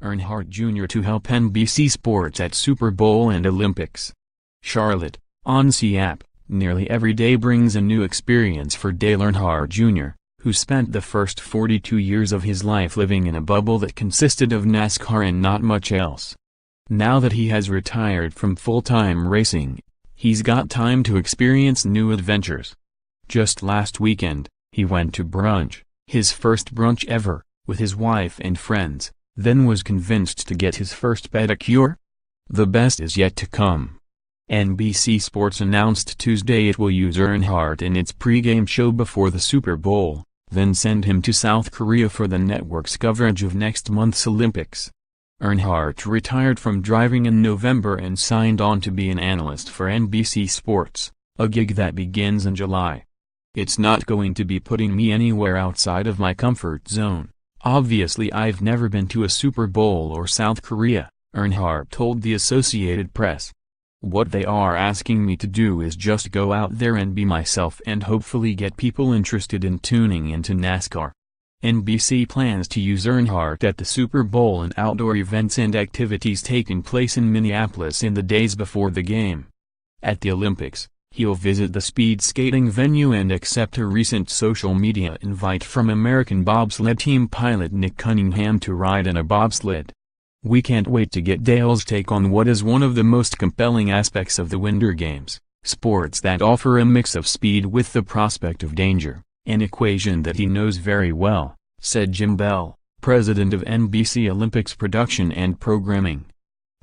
Earnhardt Jr. to help NBC Sports at Super Bowl and Olympics. Charlotte, on app, nearly every day brings a new experience for Dale Earnhardt Jr., who spent the first 42 years of his life living in a bubble that consisted of NASCAR and not much else. Now that he has retired from full-time racing, he's got time to experience new adventures. Just last weekend, he went to brunch, his first brunch ever, with his wife and friends, then was convinced to get his first pedicure? The best is yet to come. NBC Sports announced Tuesday it will use Earnhardt in its pregame show before the Super Bowl, then send him to South Korea for the network's coverage of next month's Olympics. Earnhardt retired from driving in November and signed on to be an analyst for NBC Sports, a gig that begins in July. "It's not going to be putting me anywhere outside of my comfort zone. Obviously I've never been to a Super Bowl or South Korea," Earnhardt told the Associated Press. "What they are asking me to do is just go out there and be myself and hopefully get people interested in tuning into NASCAR." NBC plans to use Earnhardt at the Super Bowl and outdoor events and activities taking place in Minneapolis in the days before the game. At the Olympics, he'll visit the speed skating venue and accept a recent social media invite from American bobsled team pilot Nick Cunningham to ride in a bobsled. "We can't wait to get Dale's take on what is one of the most compelling aspects of the Winter Games, sports that offer a mix of speed with the prospect of danger, an equation that he knows very well," said Jim Bell, president of NBC Olympics Production and Programming.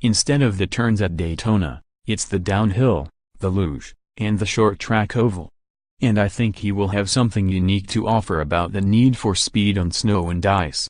"Instead of the turns at Daytona, it's the downhill, the luge, and the short track oval. And I think he will have something unique to offer about the need for speed on snow and ice."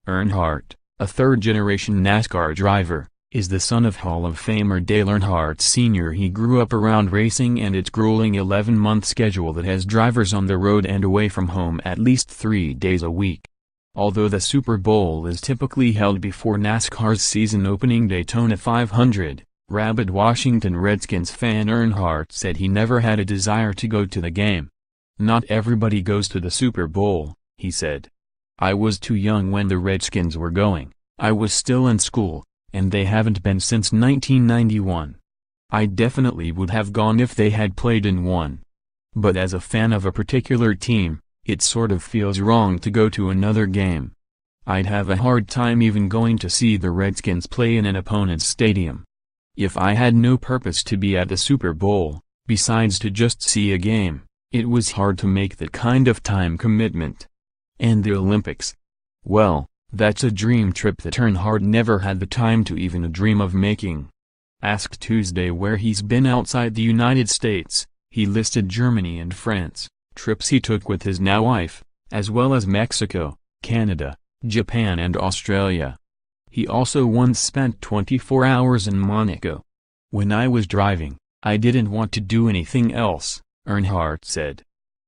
Earnhardt, a third-generation NASCAR driver, is the son of Hall of Famer Dale Earnhardt Sr. He grew up around racing and its grueling 11-month schedule that has drivers on the road and away from home at least 3 days a week. Although the Super Bowl is typically held before NASCAR's season-opening Daytona 500, rabid Washington Redskins fan Earnhardt said he never had a desire to go to the game. "Not everybody goes to the Super Bowl," he said. "I was too young when the Redskins were going, I was still in school, and they haven't been since 1991. I definitely would have gone if they had played in one. But as a fan of a particular team, it sort of feels wrong to go to another game. I'd have a hard time even going to see the Redskins play in an opponent's stadium. If I had no purpose to be at the Super Bowl, besides to just see a game, it was hard to make that kind of time commitment." And the Olympics? Well, that's a dream trip that Earnhardt never had the time to even dream of making. Asked Tuesday where he's been outside the United States, he listed Germany and France, trips he took with his now wife, as well as Mexico, Canada, Japan and Australia. He also once spent 24 hours in Monaco. "When I was driving, I didn't want to do anything else," Earnhardt said.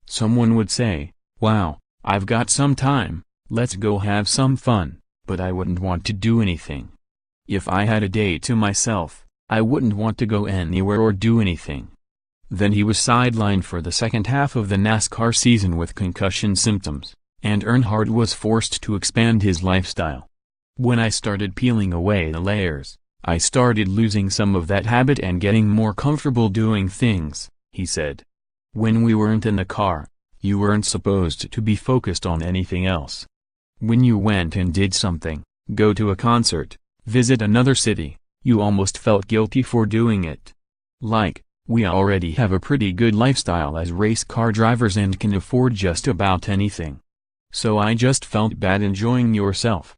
"Someone would say, 'Wow, I've got some time, let's go have some fun,' but I wouldn't want to do anything. If I had a day to myself, I wouldn't want to go anywhere or do anything." Then he was sidelined for the second half of the NASCAR season with concussion symptoms, and Earnhardt was forced to expand his lifestyle. "When I started peeling away the layers, I started losing some of that habit and getting more comfortable doing things," he said. "When we weren't in the car, you weren't supposed to be focused on anything else. When you went and did something, go to a concert, visit another city, you almost felt guilty for doing it. Like, we already have a pretty good lifestyle as race car drivers and can afford just about anything. So I just felt bad enjoying yourself.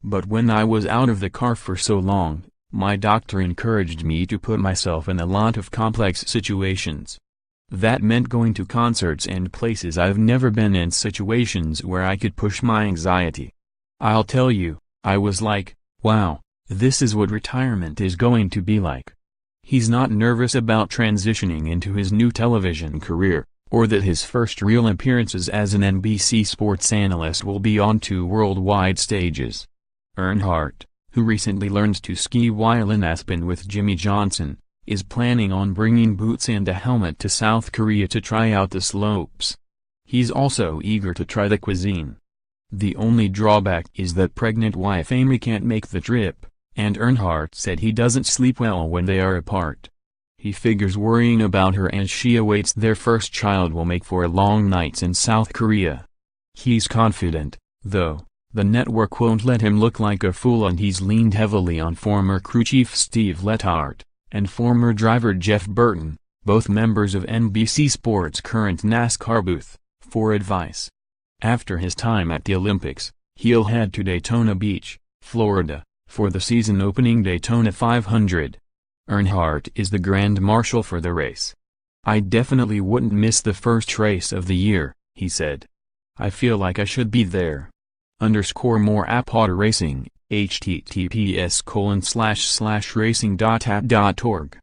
But when I was out of the car for so long, my doctor encouraged me to put myself in a lot of complex situations. That meant going to concerts and places I've never been in, situations where I could push my anxiety. I'll tell you, I was like, wow, this is what retirement is going to be like." He's not nervous about transitioning into his new television career, or that his first real appearances as an NBC Sports analyst will be on 2 worldwide stages. Earnhardt, who recently learned to ski while in Aspen with Jimmy Johnson, is planning on bringing boots and a helmet to South Korea to try out the slopes. He's also eager to try the cuisine. The only drawback is that pregnant wife Amy can't make the trip, and Earnhardt said he doesn't sleep well when they are apart. He figures worrying about her as she awaits their first child will make for long nights in South Korea. He's confident, though, the network won't let him look like a fool, and he's leaned heavily on former crew chief Steve Letarte and former driver Jeff Burton, both members of NBC Sports' current NASCAR booth, for advice. After his time at the Olympics, he'll head to Daytona Beach, Florida, for the season-opening Daytona 500. Earnhardt is the Grand Marshal for the race. "I definitely wouldn't miss the first race of the year," he said. "I feel like I should be there." _more app auto racing, https://racing.app.org